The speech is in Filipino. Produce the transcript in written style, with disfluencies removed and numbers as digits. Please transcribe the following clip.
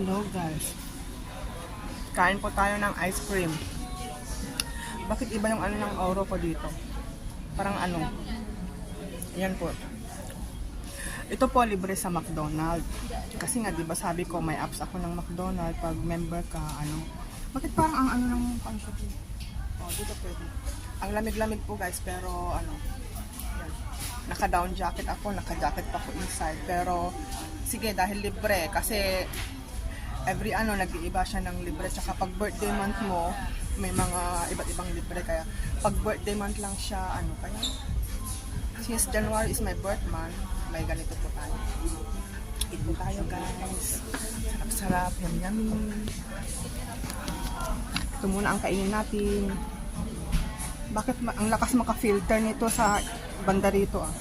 Hello guys. Kain po tayo ng ice cream. Bakit iba yung ano ng oro ko dito? Parang ano? Ayan po. Ito po libre sa McDonald's. Kasi nga 'di ba sabi ko may apps ako ng McDonald's pag member ka ano. Bakit parang ang ano ng pang-shopping? Oh, dito pwede. Ang lamig-lamig po guys pero ano. Yan. Naka-down jacket ako, naka-jacket pa ako inside pero sige dahil libre kasi every ano nag-iiba siya ng libre tsaka pag birthday month mo may mga iba't ibang libre kaya pag birthday month lang siya ano kaya since January is my birth month may ganito po tayo. Eat po tayo guys. Sarap-sarap, yummy. Ito muna ang kainin natin. Bakit ang lakas maka-filter nito sa banda rito ah?